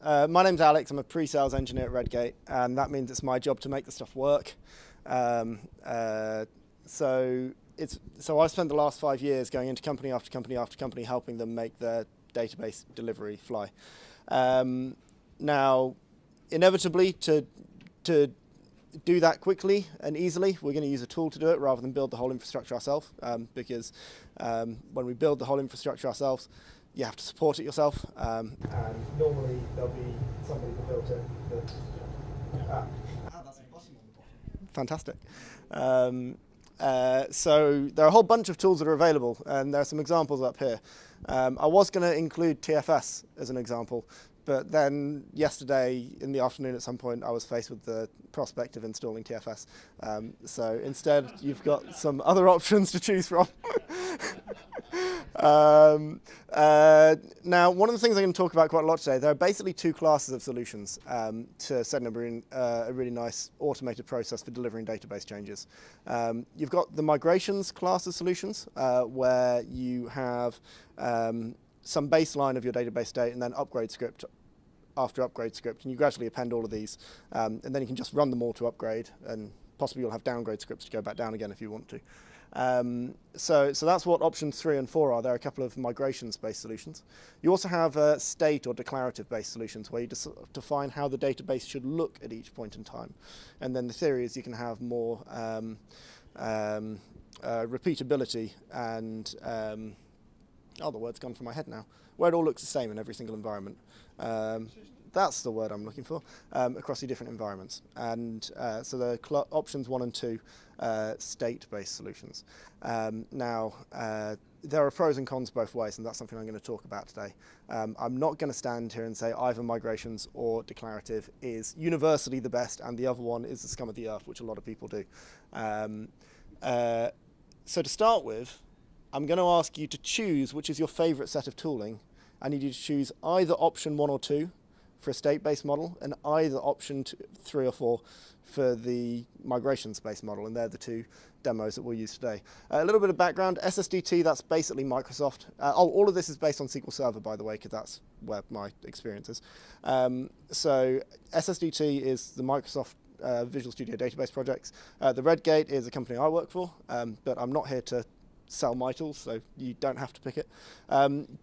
My name's Alex. I'm a pre-sales engineer at Redgate, and that means it's my job to make the stuff work. Um, uh, so I've spent the last 5 years going into company after company after company, helping them make their database delivery fly. Now, inevitably, to do that quickly and easily, we're going to use a tool to do it rather than build the whole infrastructure ourselves, because when we build the whole infrastructure ourselves, you have to support it yourself. And normally there'll be somebody that built it that... that's a button on the bottom. Fantastic. So there are a whole bunch of tools that are available, and there are some examples up here. I was going to include TFS as an example, but then yesterday in the afternoon at some point I was faced with the prospect of installing TFS. So instead you've got some other options to choose from. Now, one of the things I'm going to talk about quite a lot today, there are basically two classes of solutions to setting up a really nice automated process for delivering database changes. You've got the migrations class of solutions, where you have some baseline of your database state and then upgrade script after upgrade script, and you gradually append all of these, and then you can just run them all to upgrade, and possibly you'll have downgrade scripts to go back down again if you want to. So that's what options 3 and 4 are. There are a couple of migrations-based solutions. You also have state or declarative-based solutions where you just define how the database should look at each point in time. And then the theory is you can have more repeatability and, oh, the word's gone from my head now, where it all looks the same in every single environment. That's the word I'm looking for, across the different environments. And so the options 1 and 2, state-based solutions. Now, there are pros and cons both ways, and that's something I'm going to talk about today. I'm not going to stand here and say either migrations or declarative is universally the best, and the other one is the scum of the earth, which a lot of people do. So to start with, I'm going to ask you to choose which is your favorite set of tooling. I need you to choose either option 1 or 2 for a state-based model, and either option 3 or 4 for the migrations-based model, and they're the two demos that we'll use today. A little bit of background, SSDT, that's basically Microsoft. All of this is based on SQL Server, by the way, because that's where my experience is. So SSDT is the Microsoft Visual Studio Database projects. The Redgate is a company I work for, but I'm not here to sell my tools, so you don't have to pick it.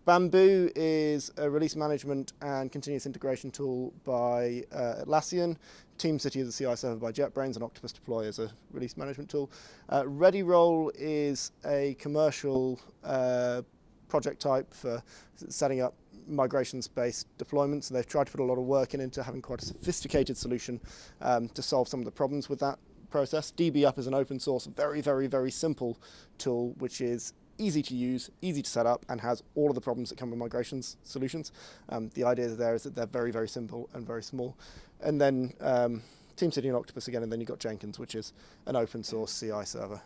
Bamboo is a release management and continuous integration tool by Atlassian. TeamCity is a CI server by JetBrains, and Octopus Deploy is a release management tool. ReadyRoll is a commercial project type for setting up migrations-based deployments. So they've tried to put a lot of work into having quite a sophisticated solution to solve some of the problems with that process. DBUp is an open source, very, very, very simple tool, which is easy to use, easy to set up, and has all of the problems that come with migrations solutions. The idea there is that they're very, very simple and very small. And then TeamCity and Octopus again, and then you've got Jenkins, which is an open source CI server,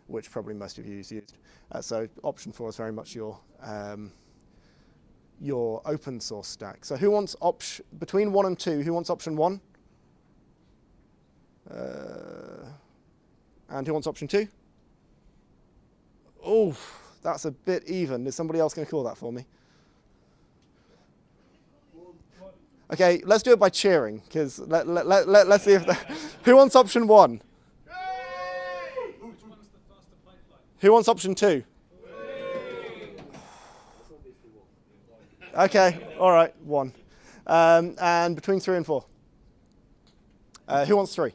which probably most of you have used. So option 4 is very much your open source stack. So who wants between 1 and 2, who wants option 1? And who wants option 2? Oh, that's a bit even. Is somebody else going to call that for me? Okay, let's do it by cheering, because let's see if who wants option 1? Who wants option 2? Okay, all right, 1. And between 3 and 4? Who wants 3?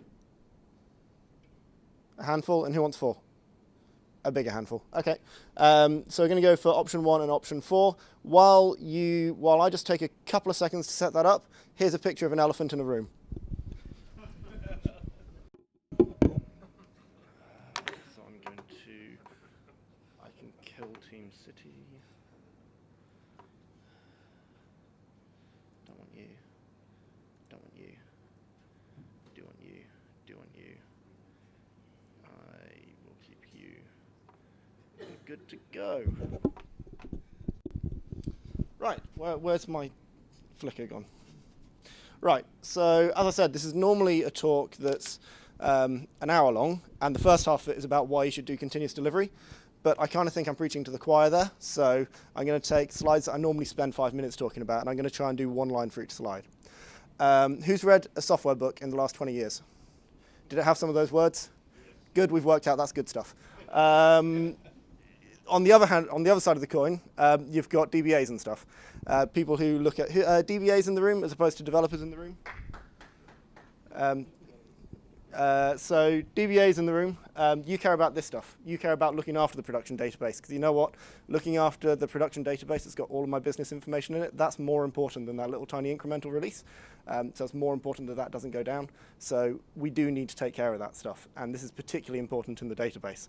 A handful, and who wants 4? A bigger handful. Okay. So we're going to go for option 1 and option 4. While I just take a couple of seconds to set that up, here's a picture of an elephant in a room. So I'm going to, I can kill TeamCity. Don't want you. Don't want you. Do want you. Do want you. I will keep you. Good to go. Right, where's my flicker gone? Right, so as I said, this is normally a talk that's an hour long, and the first half of it is about why you should do continuous delivery. but I kind of think I'm preaching to the choir there, so I'm going to take slides that I normally spend 5 minutes talking about, and I'm going to try and do one line for each slide. Who's read a software book in the last 20 years? Did it have some of those words? Good, we've worked out that's good stuff. On the other hand, on the other side of the coin, you've got DBAs and stuff. People who look at DBAs in the room as opposed to developers in the room. So DBAs in the room, you care about this stuff. You care about looking after the production database, because you know what? Looking after the production database that's got all of my business information in it, that's more important than that little tiny incremental release. So it's more important that that doesn't go down. So we do need to take care of that stuff, and this is particularly important in the database.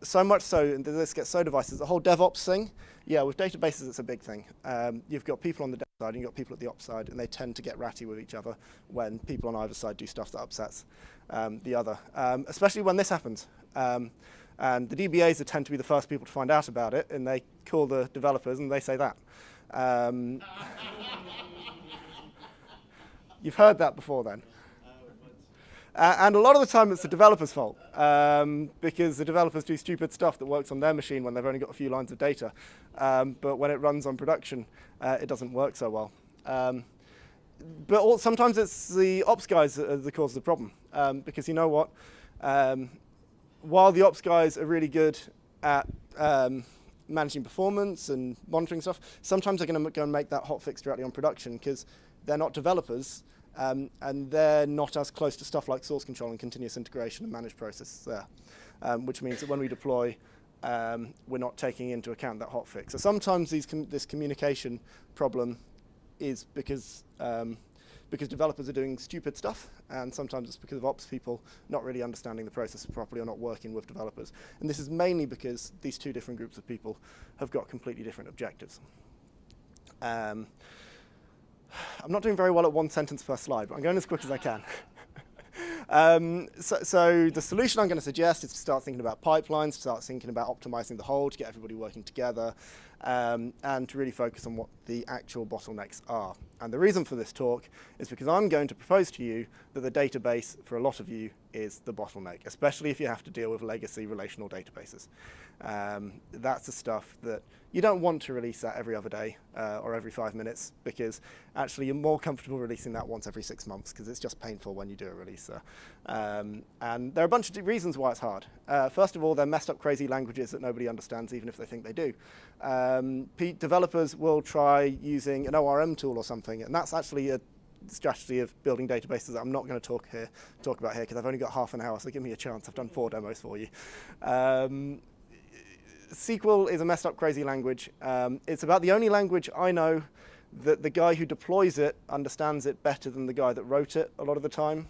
So much so, and this gets so divisive, the whole DevOps thing, yeah, with databases it's a big thing. You've got people on the dev side and you've got people at the ops side, and they tend to get ratty with each other when people on either side do stuff that upsets the other, especially when this happens. And the DBAs tend to be the first people to find out about it, and they call the developers and they say that. You've heard that before then. And a lot of the time it's the developer's fault, because the developers do stupid stuff that works on their machine when they've only got a few lines of data. But when it runs on production, it doesn't work so well. But sometimes it's the ops guys that are the cause of the problem, because you know what? While the ops guys are really good at managing performance and monitoring stuff, sometimes they're going to go and make that hotfix directly on production because they're not developers, and they're not as close to stuff like source control and continuous integration and managed processes there, which means that when we deploy, we're not taking into account that hotfix. So sometimes this communication problem is because developers are doing stupid stuff, and sometimes it's because of ops people not really understanding the process properly or not working with developers. And this is mainly because these two different groups of people have got completely different objectives. I'm not doing very well at one sentence per slide, but I'm going as quick as I can. So the solution I'm going to suggest is to start thinking about pipelines, to start thinking about optimizing the whole, to get everybody working together, and to really focus on what the actual bottlenecks are. And the reason for this talk is because I'm going to propose to you that the database, for a lot of you, is the bottleneck, especially if you have to deal with legacy relational databases. That's the stuff that you don't want to release that every other day or every 5 minutes, because actually you're more comfortable releasing that once every 6 months, because it's just painful when you do a release. And there are a bunch of reasons why it's hard. First of all, they're messed up, crazy languages that nobody understands, even if they think they do. Developers will try using an ORM tool or something, and that's actually a strategy of building databases that I'm not going to talk about here, because I've only got half an hour, so give me a chance. I've done 4 demos for you. SQL is a messed up, crazy language. It's about the only language I know that the guy who deploys it understands it better than the guy that wrote it a lot of the time.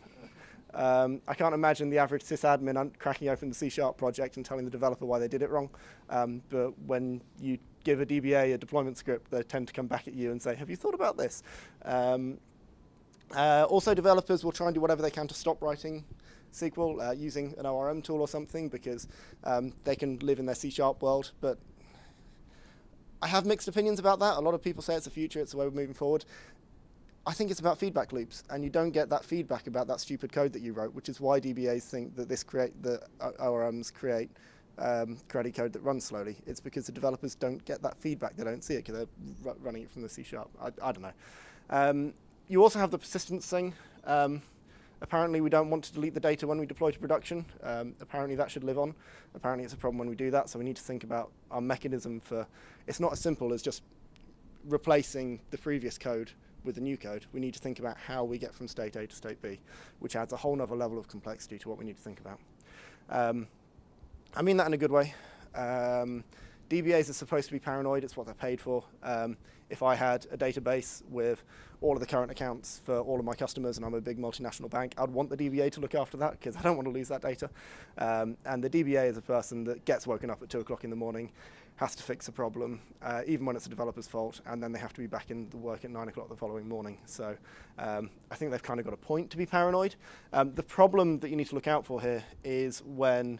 I can't imagine the average sysadmin cracking open the C# project and telling the developer why they did it wrong. But when you give a DBA a deployment script, they tend to come back at you and say, have you thought about this? Also, developers will try and do whatever they can to stop writing SQL using an ORM tool or something, because they can live in their C# world. But I have mixed opinions about that. A lot of people say it's the future, it's the way we're moving forward. I think it's about feedback loops, and you don't get that feedback about that stupid code that you wrote, which is why DBAs think that the ORMs create credit code that runs slowly. It's because the developers don't get that feedback. They don't see it because they're running it from the C#. I don't know. You also have the persistence thing. Apparently we don't want to delete the data when we deploy to production. Apparently that should live on. Apparently it's a problem when we do that, so we need to think about our mechanism for, it's not as simple as just replacing the previous code with the new code. We need to think about how we get from state A to state B, which adds a whole nother level of complexity to what we need to think about. I mean that in a good way. DBAs are supposed to be paranoid. It's what they're paid for. If I had a database with all of the current accounts for all of my customers and I'm a big multinational bank, I'd want the DBA to look after that, because I don't want to lose that data. And the DBA is a person that gets woken up at 2 o'clock in the morning, has to fix a problem, even when it's a developer's fault, and then they have to be back in the work at 9 o'clock the following morning. So I think they've kind of got a point to be paranoid. The problem that you need to look out for here is when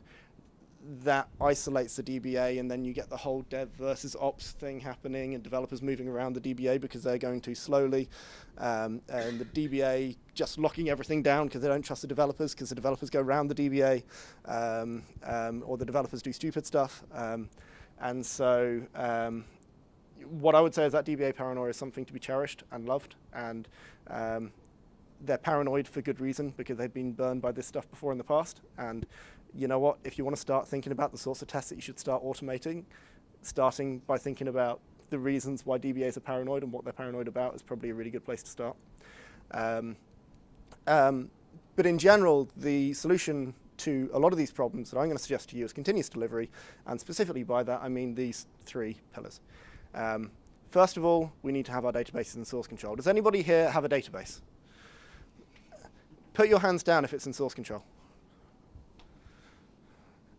that isolates the DBA, and then you get the whole dev versus ops thing happening, and developers moving around the DBA because they're going too slowly, and the DBA just locking everything down because they don't trust the developers, because the developers go around the DBA, or the developers do stupid stuff. And so what I would say is that DBA paranoia is something to be cherished and loved, and they're paranoid for good reason, because they've been burned by this stuff before in the past. And you know what? If you want to start thinking about the sorts of tests that you should start automating, starting by thinking about the reasons why DBAs are paranoid and what they're paranoid about is probably a really good place to start. But in general, the solution to a lot of these problems that I'm going to suggest to you is continuous delivery, and specifically by that I mean these three pillars. First of all, we need to have our databases in source control. Does anybody here have a database? Put your hands down if it's in source control.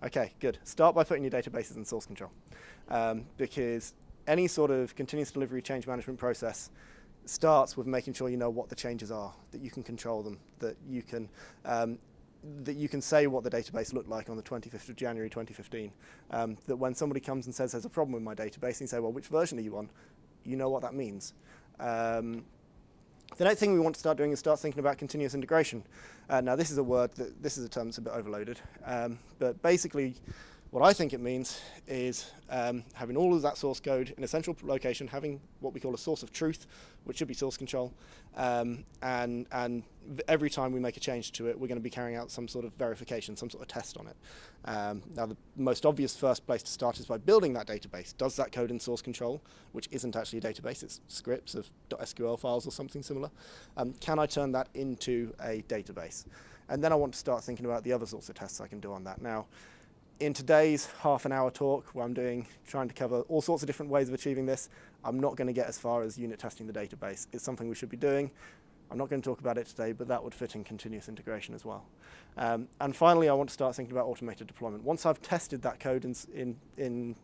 Okay, good. Start by putting your databases in source control, because any sort of continuous delivery change management process starts with making sure you know what the changes are, that you can control them, that you can say what the database looked like on the 25th of January 2015, that when somebody comes and says there's a problem with my database, and you say, well, which version are you on? You know what that means. The next thing we want to start doing is start thinking about continuous integration. Now, this is a term that's a bit overloaded, but basically what I think it means is having all of that source code in a central location, having what we call a source of truth, which should be source control, and every time we make a change to it, we're going to be carrying out some sort of verification, some sort of test on it. Now, the most obvious first place to start is by building that database. Does that code in source control, which isn't actually a database, it's scripts of .sql files or something similar, can I turn that into a database? And then I want to start thinking about the other sorts of tests I can do on that. Now, in today's half-an-hour talk, where I'm trying to cover all sorts of different ways of achieving this, I'm not going to get as far as unit testing the database. It's something we should be doing. I'm not going to talk about it today, but that would fit in continuous integration as well. And finally, I want to start thinking about automated deployment. Once I've tested that code in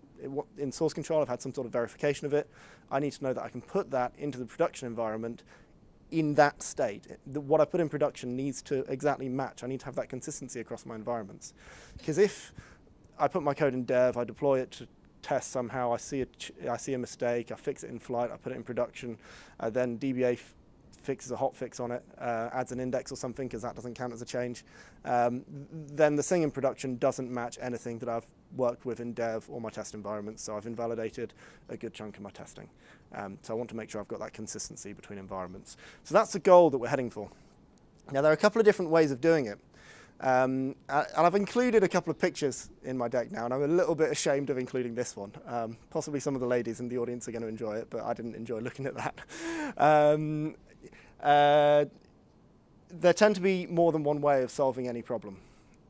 source control, I've had some sort of verification of it, I need to know that I can put that into the production environment in that state. What I put in production needs to exactly match. I need to have that consistency across my environments. Because if I put my code in dev, I deploy it to test somehow, I see a mistake, I fix it in flight, I put it in production, then DBA fixes a hotfix on it, adds an index or something because that doesn't count as a change, then the thing in production doesn't match anything that I've worked with in dev or my test environments, so I've invalidated a good chunk of my testing. So I want to make sure I've got that consistency between environments. So that's the goal that we're heading for. Now, there are a couple of different ways of doing it. And I've included a couple of pictures in my deck now, and I'm a little bit ashamed of including this one. Possibly some of the ladies in the audience are going to enjoy it, but I didn't enjoy looking at that. There tend to be more than one way of solving any problem.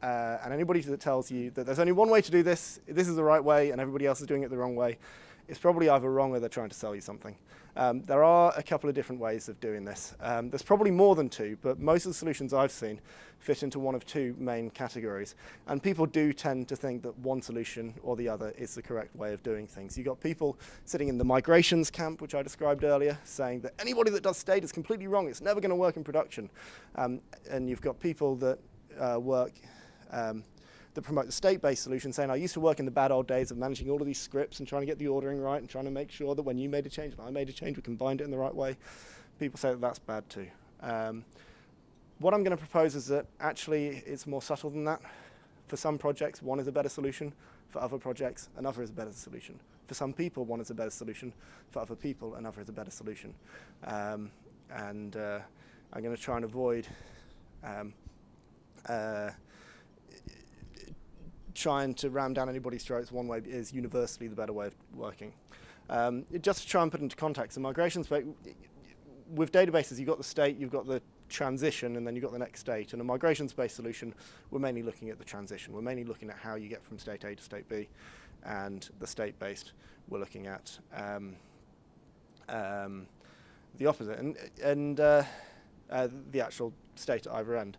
And anybody that tells you that there's only one way to do this, this is the right way, and everybody else is doing it the wrong way, it's probably either wrong or they're trying to sell you something. There are a couple of different ways of doing this. There's probably more than two, but most of the solutions I've seen fit into one of two main categories. And people do tend to think that one solution or the other is the correct way of doing things. You've got people sitting in the migrations camp, which I described earlier, saying that anybody that does state is completely wrong, it's never going to work in production. And you've got people that that promote the state-based solution, saying, I used to work in the bad old days of managing all of these scripts and trying to get the ordering right and trying to make sure that when you made a change and I made a change, we combined it in the right way. People say that that's bad too. What I'm going to propose is that actually it's more subtle than that. For some projects, one is a better solution. For other projects, another is a better solution. For some people, one is a better solution. For other people, another is a better solution. I'm going to try and avoid trying to ram down anybody's throats. One way is universally the better way of working. Just to try and put into context, the migration space, with databases, you've got the state, you've got the transition, and then you've got the next state. And a migration-based solution, we're mainly looking at the transition. We're mainly looking at how you get from state A to state B. And the state-based, we're looking at the opposite, and the actual state at either end.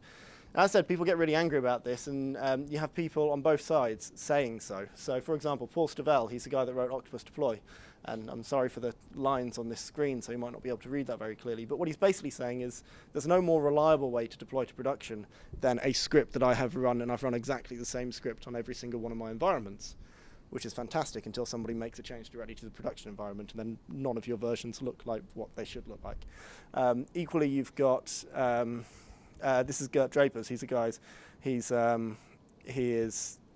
As I said, people get really angry about this, and you have people on both sides saying so. So, for example, Paul Stovell, he's the guy that wrote Octopus Deploy, and I'm sorry for the lines on this screen, so you might not be able to read that very clearly, but what he's basically saying is there's no more reliable way to deploy to production than a script that I have run, and I've run exactly the same script on every single one of my environments, which is fantastic until somebody makes a change directly to the production environment, and then none of your versions look like what they should look like. Equally, you've got... this is Gert Drapers. He is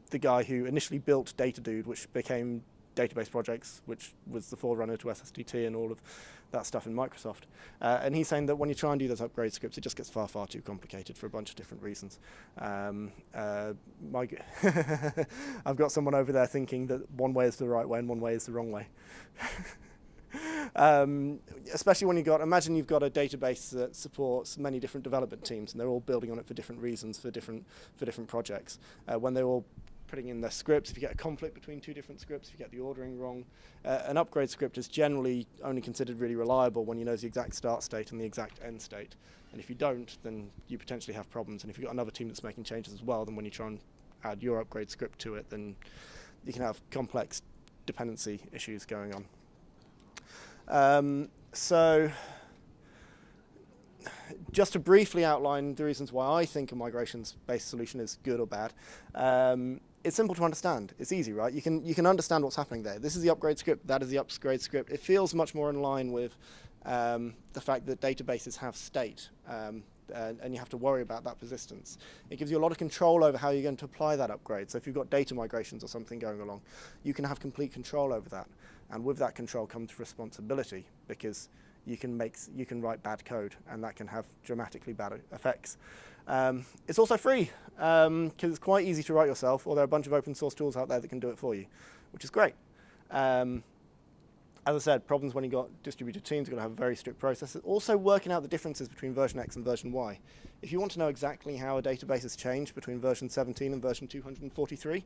the guy who initially built DataDude, which became Database Projects, which was the forerunner to SSDT and all of that stuff in Microsoft. And he's saying that when you try and do those upgrade scripts, it just gets far, far too complicated for a bunch of different reasons. I've got someone over there thinking that one way is the right way and one way is the wrong way. Especially when imagine you've got a database that supports many different development teams, and they're all building on it for different reasons, for different projects. When they're all putting in their scripts, if you get a conflict between two different scripts, if you get the ordering wrong, an upgrade script is generally only considered really reliable when you know the exact start state and the exact end state. And if you don't, then you potentially have problems. And if you've got another team that's making changes as well, then when you try and add your upgrade script to it, then you can have complex dependency issues going on. So just to briefly outline the reasons why I think a migrations-based solution is good or bad, it's simple to understand. It's easy, right? You can understand what's happening there. This is the upgrade script, that is the upgrade script. It feels much more in line with the fact that databases have state, and you have to worry about that persistence. It gives you a lot of control over how you're going to apply that upgrade. So if you've got data migrations or something going along, you can have complete control over that. And with that control comes responsibility, because you can write bad code, and that can have dramatically bad effects. It's also free, because it's quite easy to write yourself, or there are a bunch of open source tools out there that can do it for you, which is great. As I said, problems when you've got distributed teams, you're going to have a very strict process. Also working out the differences between version X and version Y. If you want to know exactly how a database has changed between version 17 and version 243,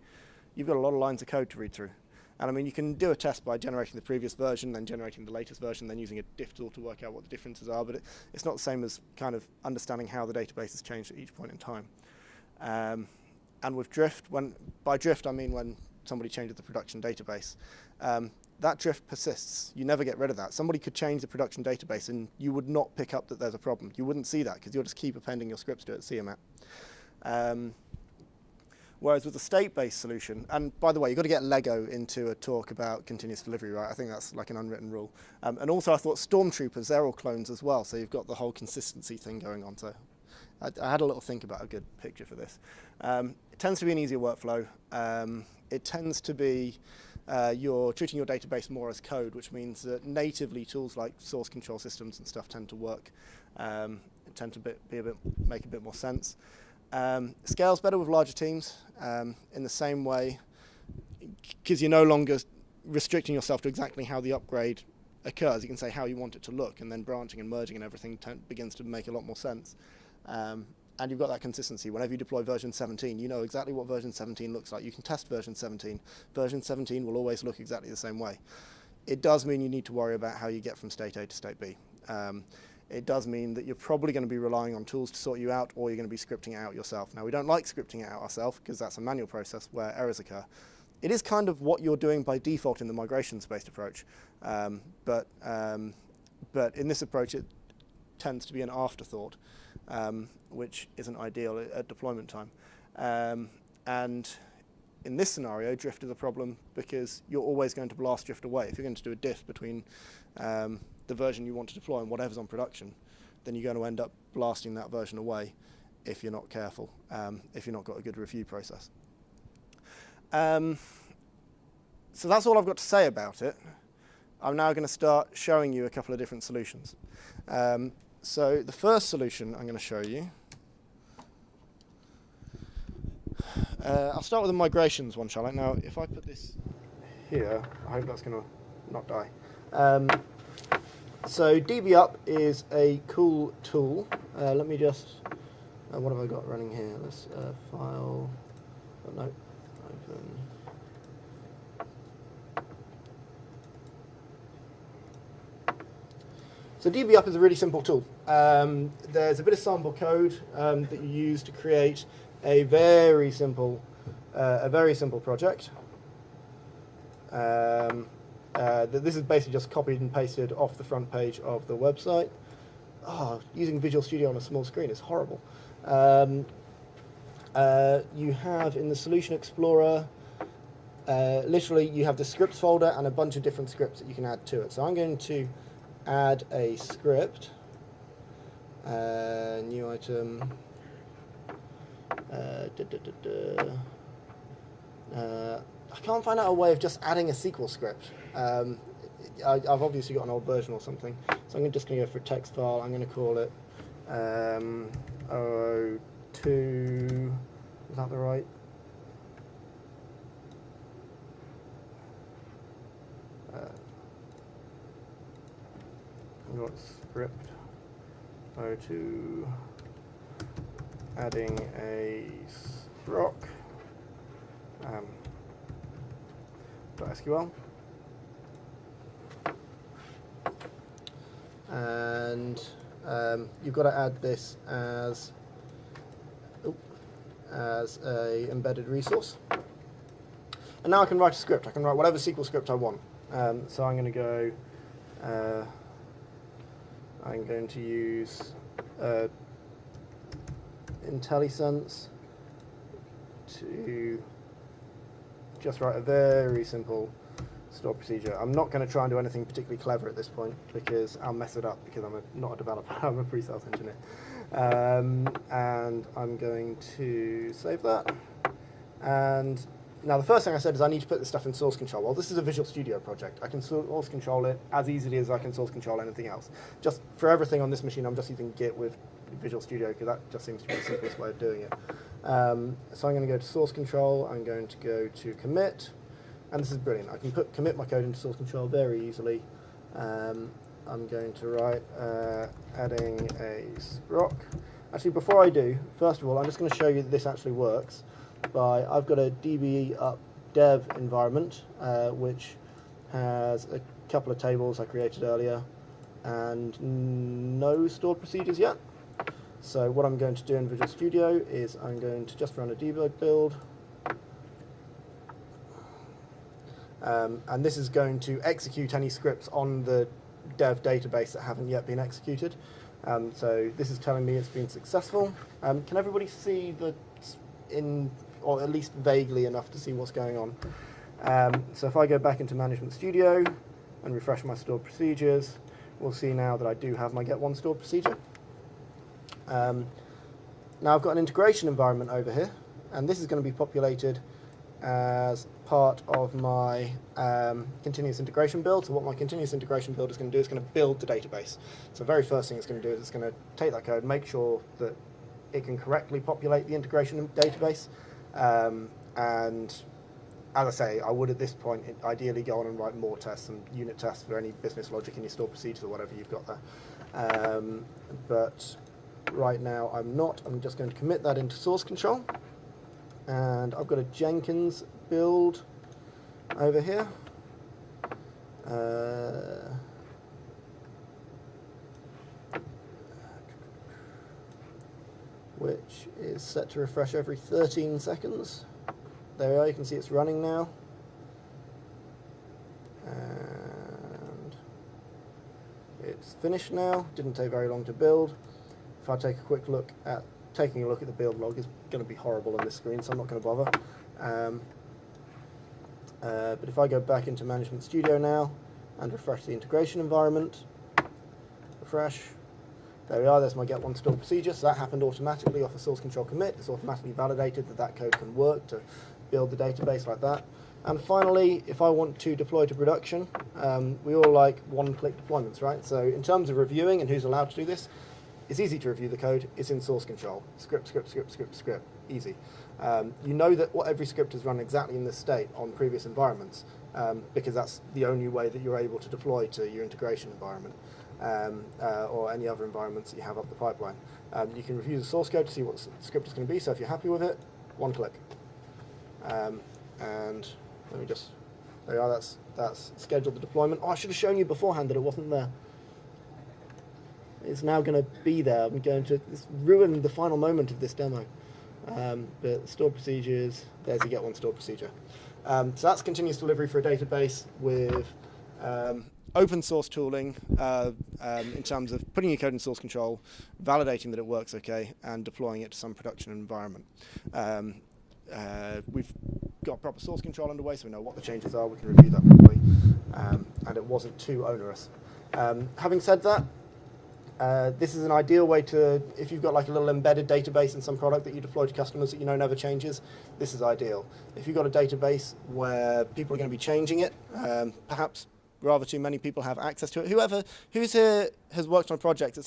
you've got a lot of lines of code to read through. And I mean, you can do a test by generating the previous version, then generating the latest version, then using a diff tool to work out what the differences are, but it's not the same as kind of understanding how the database has changed at each point in time. And with drift, by drift I mean when somebody changes the production database, that drift persists. You never get rid of that. Somebody could change the production database and you would not pick up that there's a problem. You wouldn't see that because you'll just keep appending your scripts to it, CMAT. Whereas with a state-based solution, and by the way, you've got to get Lego into a talk about continuous delivery, right? I think that's like an unwritten rule. And also I thought Stormtroopers, they're all clones as well, so you've got the whole consistency thing going on. So I had a little think about a good picture for this. It tends to be an easier workflow. It tends to be you're treating your database more as code, which means that natively tools like source control systems and stuff tend to work, tend to make a bit more sense. Scales better with larger teams in the same way, because you're no longer restricting yourself to exactly how the upgrade occurs. You can say how you want it to look, and then branching and merging and everything begins to make a lot more sense. And you've got that consistency. Whenever you deploy version 17, you know exactly what version 17 looks like. You can test version 17. Version 17 will always look exactly the same way. It does mean you need to worry about how you get from state A to state B. It does mean that you're probably going to be relying on tools to sort you out, or you're going to be scripting it out yourself. Now, we don't like scripting it out ourselves because that's a manual process where errors occur. It is kind of what you're doing by default in the migrations-based approach. But in this approach, it tends to be an afterthought, which isn't ideal at deployment time. And in this scenario, drift is a problem because you're always going to blast drift away. If you're going to do a diff between the version you want to deploy and whatever's on production, then you're going to end up blasting that version away if you're not careful, if you've not got a good review process. So that's all I've got to say about it. I'm now going to start showing you a couple of different solutions. So the first solution I'm going to show you, I'll start with the migrations one, shall I? Now, if I put this here, I hope that's going to not die. So dbup is a cool tool. Let me just, what have I got running here? Let's file, oh, no, open. So dbup is a really simple tool. There's a bit of sample code that you use to create a very simple project. This is basically just copied and pasted off the front page of the website. Oh, using Visual Studio on a small screen is horrible. You have in the Solution Explorer, literally you have the scripts folder and a bunch of different scripts that you can add to it. So I'm going to add a script, new item, I can't find out a way of just adding a SQL script. I've obviously got an old version or something, so I'm just going to go for a text file. I'm going to call it 02, is that the right? I've got script 02 adding a sproc .sql, and you've got to add this as a embedded resource. And now I can write a script. I can write whatever SQL script I want. So I'm going to go. I'm going to use IntelliSense to just write a very simple store procedure. I'm not going to try and do anything particularly clever at this point because I'll mess it up because I'm not a developer, I'm a pre-sales engineer. And I'm going to save that. And now the first thing I said is I need to put this stuff in source control. Well, this is a Visual Studio project. I can source control it as easily as I can source control anything else. Just for everything on this machine, I'm just using Git with Visual Studio because that just seems to be the simplest way of doing it. So I'm going to go to source control, I'm going to go to commit, and this is brilliant. I can commit my code into source control very easily. I'm going to write adding a sproc. Actually, before I do, first of all, I'm just going to show you that this actually works. I've got a dbup dev environment, which has a couple of tables I created earlier, and no stored procedures yet. So what I'm going to do in Visual Studio is I'm going to just run a debug build. And this is going to execute any scripts on the dev database that haven't yet been executed. So this is telling me it's been successful. Can everybody see or at least vaguely enough to see what's going on? So if I go back into Management Studio and refresh my stored procedures, we'll see now that I do have my get1 stored procedure. Now I've got an integration environment over here, and this is going to be populated as part of my continuous integration build. So what my continuous integration build is going to do is going to build the database. So the very first thing it's going to do is it's going to take that code, make sure that it can correctly populate the integration database, and as I say, I would at this point ideally go on and write more tests and unit tests for any business logic in your stored procedures or whatever you've got there. But right now I'm not. I'm just going to commit that into source control, and I've got a Jenkins build over here. Which is set to refresh every 13 seconds. There we are, you can see it's running now. And it's finished now, didn't take very long to build. If I take a quick look at, taking a look at the build log is going to be horrible on this screen, so I'm not going to bother. But if I go back into Management Studio now and refresh the integration environment, refresh, there we are, there's my get1 stored procedure. So that happened automatically off a source control commit. It's automatically validated that that code can work to build the database like that. And finally, if I want to deploy to production, we all like one-click deployments, right? So in terms of reviewing and who's allowed to do this, it's easy to review the code. It's in source control. Script, script, script, script, script. Easy. You know that every script is run exactly in this state on previous environments because that's the only way that you're able to deploy to your integration environment. Or any other environments that you have up the pipeline. You can review the source code to see what the script is going to be, so if you're happy with it, one click. And let me just, there we are, that's scheduled the deployment. Oh, I should have shown you beforehand that it wasn't there. It's now going to be there. I'm going to ruin the final moment of this demo. But stored procedures, there's a get one stored procedure. So that's continuous delivery for a database with open source tooling in terms of putting your code in source control, validating that it works okay, and deploying it to some production environment. We've got proper source control underway, so we know what the changes are. We can review that properly, and it wasn't too onerous. Having said that, this is an ideal way to, if you've got like a little embedded database in some product that you deploy to customers that you know never changes, this is ideal. If you've got a database where people are going to be changing it, perhaps rather too many people have access to it. Who's here has worked on a project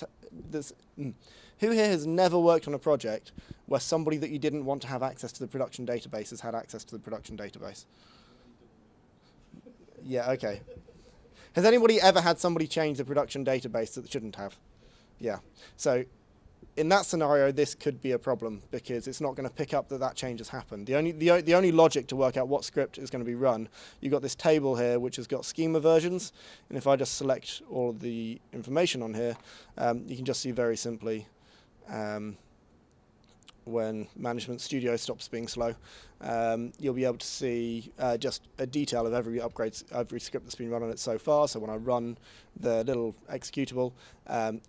who here has never worked on a project where somebody that you didn't want to have access to the production database has had access to the production database? Yeah, okay. Has anybody ever had somebody change the production database that shouldn't have? Yeah. So in that scenario, this could be a problem because it's not going to pick up that change has happened. The only logic to work out what script is going to be run, you've got this table here which has got schema versions, and if I just select all of the information on here, you can just see very simply when Management Studio stops being slow, you'll be able to see just a detail of every script that's been run on it so far. So when I run the little executable,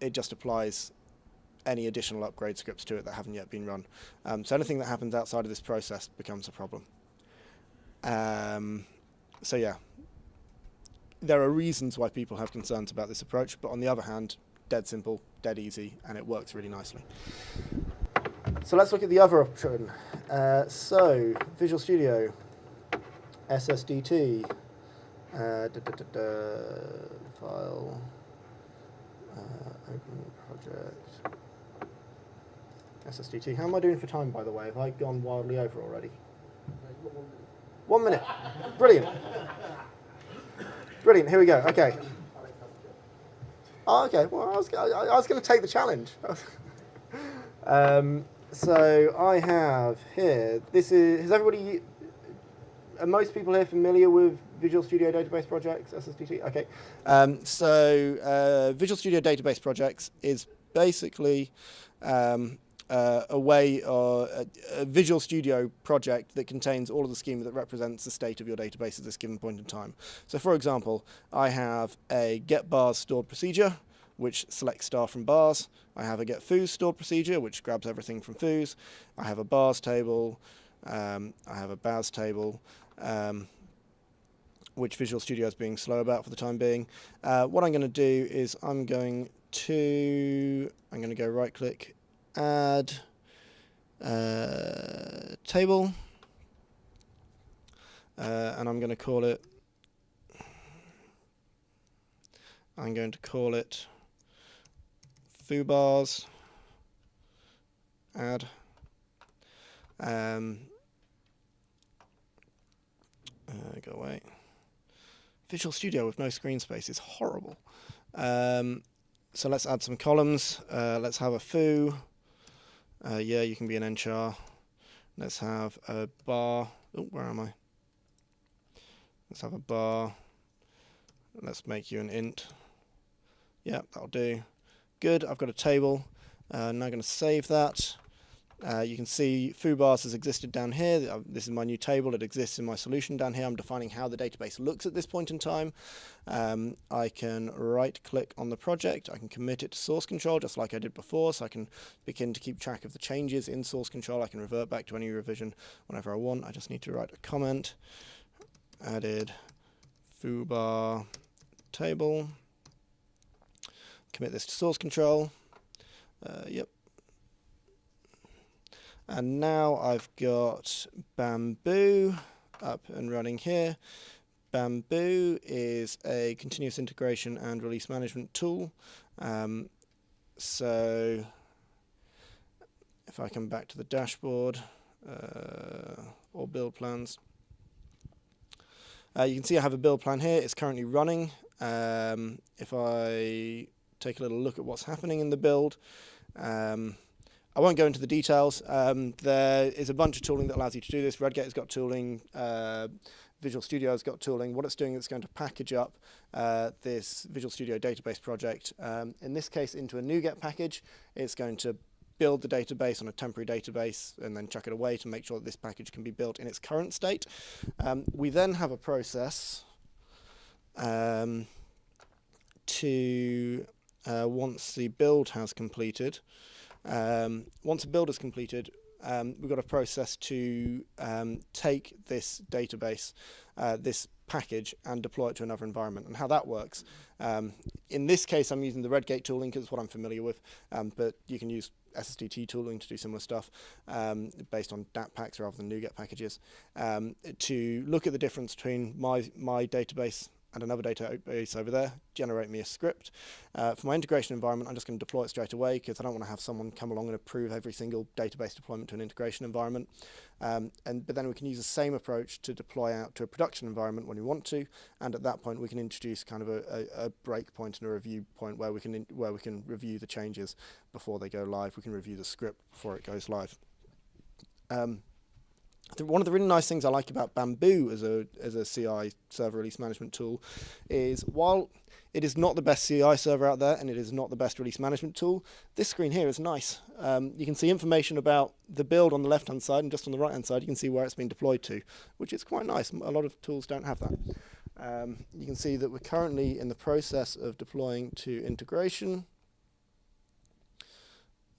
it just applies any additional upgrade scripts to it that haven't yet been run. So anything that happens outside of this process becomes a problem. So yeah, there are reasons why people have concerns about this approach, but on the other hand, dead simple, dead easy, and it works really nicely. So let's look at the other option. So Visual Studio, SSDT, file, open project, SSDT. How am I doing for time, by the way? Have I gone wildly over already? 1 minute. Brilliant. Brilliant. Here we go. Okay. Oh, okay. Well, I was going to take the challenge. So I have here. Is everybody? Are most people here familiar with Visual Studio Database Projects, SSDT? Okay. So Visual Studio Database Projects is basically a way or a Visual Studio project that contains all of the schema that represents the state of your database at this given point in time. So for example, I have a get bars stored procedure, which selects star from bars. I have a get foos stored procedure, which grabs everything from foos. I have a bars table. I have a baz table, which Visual Studio is being slow about for the time being. What I'm going to do is I'm going to go right click, add table, and I'm going to call it foobars, add, go away. Visual Studio with no screen space is horrible. So let's add some columns. Let's have a foo. Yeah, you can be an nchar. Let's have a bar. Oh, where am I? Let's have a bar. Let's make you an int. Yeah, that'll do. Good, I've got a table. Now I'm going to save that. You can see foobars has existed down here. This is my new table. It exists in my solution down here. I'm defining how the database looks at this point in time. I can right-click on the project. I can commit it to source control just like I did before, so I can begin to keep track of the changes in source control. I can revert back to any revision whenever I want. I just need to write a comment. Added foobar table. Commit this to source control. Yep. And now I've got Bamboo up and running here. Bamboo is a continuous integration and release management tool. So if I come back to the dashboard or build plans, you can see I have a build plan here. It's currently running. If I take a little look at what's happening in the build, I won't go into the details. There is a bunch of tooling that allows you to do this. Redgate has got tooling. Visual Studio's got tooling. What it's doing is it's going to package up this Visual Studio database project, in this case into a NuGet package. It's going to build the database on a temporary database and then chuck it away to make sure that this package can be built in its current state. We then have a process to, once the build has completed, once a build is completed, we've got a process to take this database, this package, and deploy it to another environment. And how that works, in this case I'm using the Redgate tooling because it's what I'm familiar with, but you can use SSDT tooling to do similar stuff based on DAP packs rather than NuGet packages, to look at the difference between my database and another database over there, generate me a script. For my integration environment, I'm just going to deploy it straight away because I don't want to have someone come along and approve every single database deployment to an integration environment. But then we can use the same approach to deploy out to a production environment when we want to, and at that point we can introduce kind of a break point and a review point where we can review the changes before they go live. We can review the script before it goes live. One of the really nice things I like about Bamboo as a CI server release management tool is, while it is not the best CI server out there and it is not the best release management tool, this screen here is nice. You can see information about the build on the left-hand side, and just on the right-hand side you can see where it's been deployed to, which is quite nice. A lot of tools don't have that. You can see that we're currently in the process of deploying to integration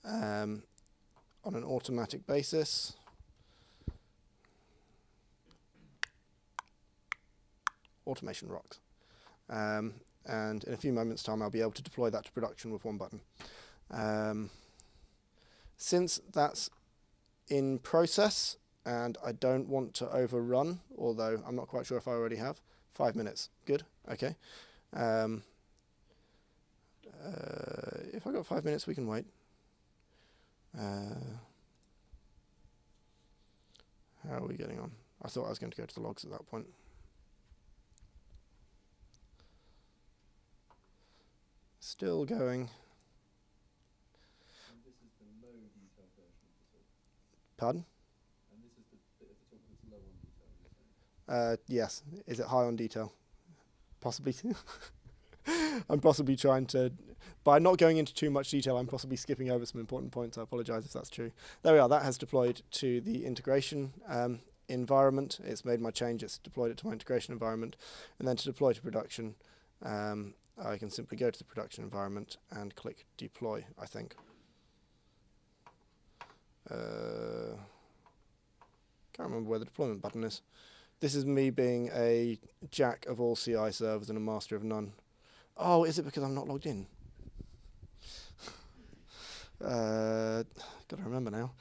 on an automatic basis. Automation rocks. And in a few moments' time I'll be able to deploy that to production with one button. Since that's in process and I don't want to overrun, although I'm not quite sure if I already have, 5 minutes, good, okay. If I've got 5 minutes we can wait. How are we getting on? I thought I was going to go to the logs at that point. Still going. And this is the low detail version of the tool. Pardon? And this is the bit at the top that's low on detail, you're saying? Yes. Is it high on detail? Possibly. I'm possibly trying to, by not going into too much detail, I'm possibly skipping over some important points. I apologize if that's true. There we are. That has deployed to the integration environment. It's made my change. It's deployed it to my integration environment. And then to deploy to production, I can simply go to the production environment and click deploy, I think. Can't remember where the deployment button is. This is me being a jack of all CI servers and a master of none. Oh, is it because I'm not logged in? Gotta remember now.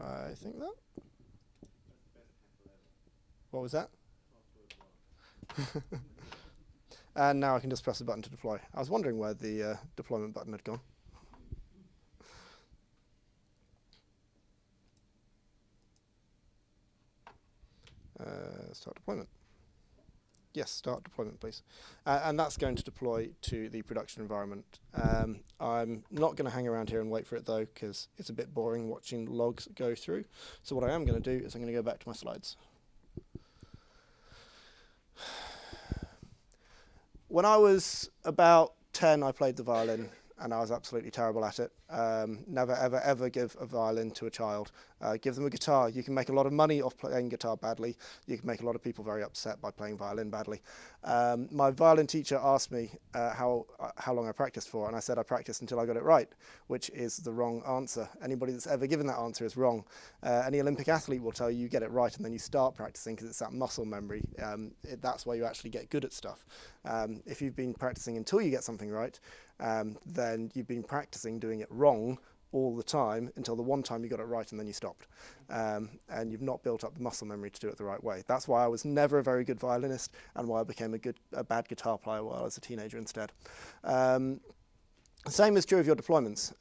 I think that. What was that? And now I can just press the button to deploy. I was wondering where the deployment button had gone. Start deployment. Yes, start deployment, please. And that's going to deploy to the production environment. I'm not going to hang around here and wait for it, though, because it's a bit boring watching logs go through. So what I am going to do is I'm going to go back to my slides. When I was about 10, I played the violin, and I was absolutely terrible at it. Never, ever, ever give a violin to a child. Give them a guitar. You can make a lot of money off playing guitar badly. You can make a lot of people very upset by playing violin badly. My violin teacher asked me how long I practiced for, and I said I practiced until I got it right, which is the wrong answer. Anybody that's ever given that answer is wrong. Any Olympic athlete will tell you get it right, and then you start practicing because it's that muscle memory. That's where you actually get good at stuff. If you've been practicing until you get something right, then you've been practicing doing it wrong all the time until the one time you got it right and then you stopped. And you've not built up the muscle memory to do it the right way. That's why I was never a very good violinist and why I became a bad guitar player while I was a teenager instead. Same is true of your deployments.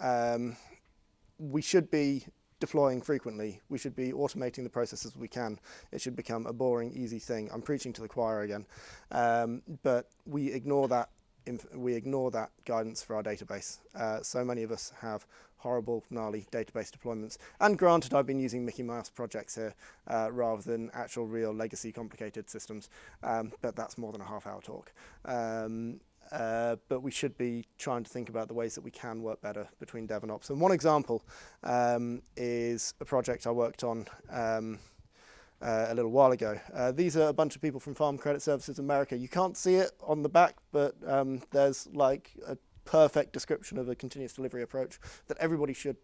We should be deploying frequently. We should be automating the processes we can. It should become a boring, easy thing. I'm preaching to the choir again. But we ignore that we ignore that guidance for our database. So many of us have horrible, gnarly database deployments. And granted, I've been using Mickey Mouse projects here rather than actual real legacy complicated systems, but that's more than a half-hour talk. But we should be trying to think about the ways that we can work better between dev and ops. And one example is a project I worked on a little while ago. These are a bunch of people from Farm Credit Services America. You can't see it on the back, but there's like a perfect description of a continuous delivery approach that everybody should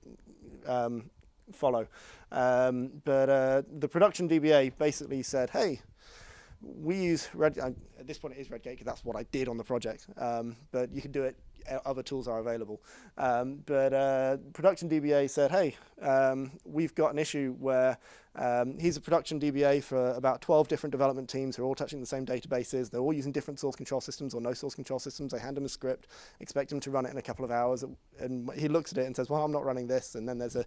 follow. But the production DBA basically said, hey, we use at this point it is Redgate because that's what I did on the project, but you can do it, other tools are available. But production DBA said, hey, we've got an issue where he's a production DBA for about 12 different development teams who are all touching the same databases. They're all using different source control systems or no source control systems. They hand him a script, expect him to run it in a couple of hours, and he looks at it and says, well, I'm not running this, and then there's a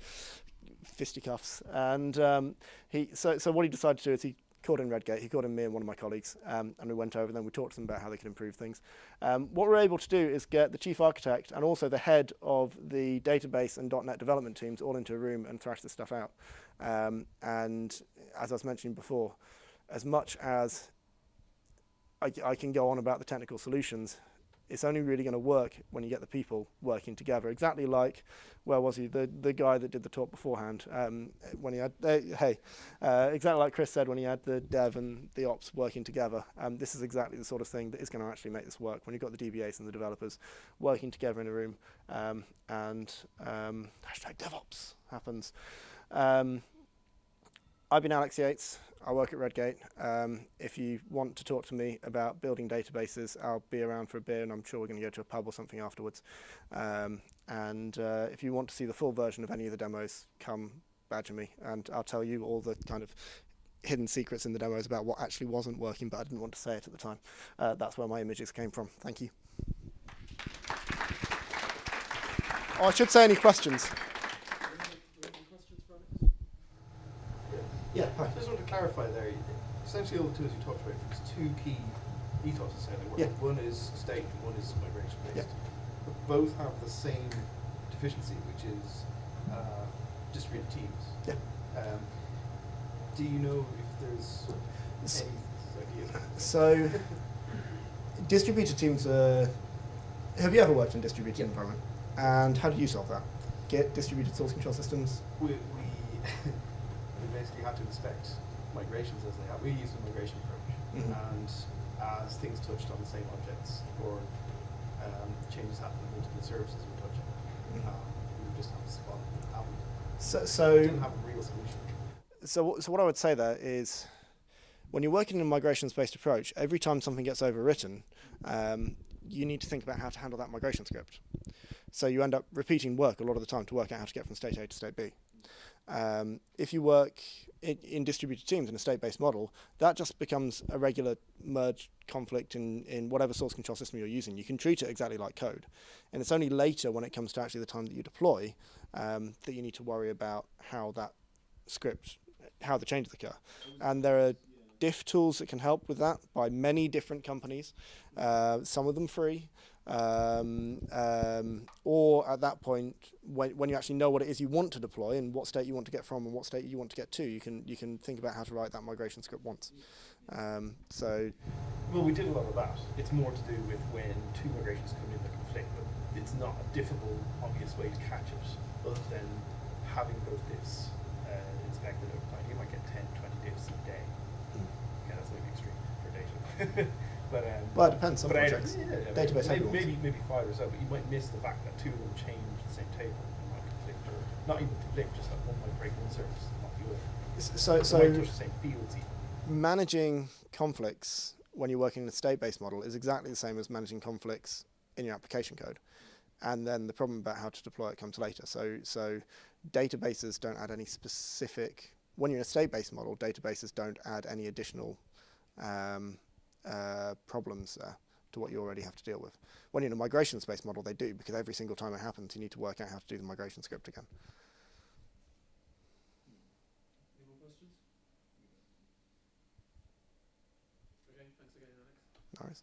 fisticuffs. And so what he decided to do is he called in Redgate, he called in me and one of my colleagues, and we went over and then we talked to them about how they could improve things. What we're able to do is get the chief architect and also the head of the database and .NET development teams all into a room and thrash this stuff out. And as I was mentioning before, as much as I can go on about the technical solutions, it's only really going to work when you get the people working together. Exactly like, where was he? The guy that did the talk beforehand. When he had, exactly like Chris said, when he had the dev and the ops working together. This is exactly the sort of thing that is going to actually make this work. When you've got the DBAs and the developers working together in a room, and hashtag DevOps happens. I've been Alex Yates. I work at Redgate. If you want to talk to me about building databases, I'll be around for a beer, and I'm sure we're going to go to a pub or something afterwards. And if you want to see the full version of any of the demos, come badger me, and I'll tell you all the kind of hidden secrets in the demos about what actually wasn't working, but I didn't want to say it at the time. That's where my images came from. Thank you. Oh, I should say any questions. Yeah, hi. I just want to clarify there, essentially all the tools you talked about, there's two key ethos essentially. Yeah. One is state and one is migration based. Yeah. But both have the same deficiency, which is distributed teams. Yeah. Do you know if there's any idea? So, distributed teams have you ever worked in a distributed environment? And how did you solve that? Get distributed source control systems? We basically had to inspect migrations as they have. We use the migration approach, and as things touched on the same objects or changes happened in multiple services we're touching, we would just have to spot what happened. So We didn't have a real solution. So what I would say there is, when you're working in a migrations-based approach, every time something gets overwritten, you need to think about how to handle that migration script. So you end up repeating work a lot of the time to work out how to get from state A to state B. If you work in distributed teams in a state-based model, that just becomes a regular merge conflict in whatever source control system you're using. You can treat it exactly like code. And it's only later, when it comes to actually the time that you deploy, that you need to worry about how that script, how the changes occur. And there are diff tools that can help with that by many different companies, some of them free. Or at that point, when you actually know what it is you want to deploy and what state you want to get from and what state you want to get to, you can think about how to write that migration script once. Well, we did a lot of that. It's more to do with when two migrations come in that conflict, but it's not a difficult, obvious way to catch it, other than having both diffs inspected over time. You might get 10, 20 diffs a day. Okay, that's maybe extreme for data. But, well, it depends on projects. Database maybe 5 or so, but you might miss the fact that two of them change the same table. It might conflict, or not even conflict, just that one might break one service, not the other. So might touch the same fields even. Managing conflicts when you're working in a state-based model is exactly the same as managing conflicts in your application code. And then the problem about how to deploy it comes later. So databases don't add any specific, when you're in a state-based model, databases don't add any additional problems to what you already have to deal with. When you're in a migration-based model, they do, because every single time it happens, you need to work out how to do the migration script again. Any more questions? Okay, thanks again, Alex. No worries.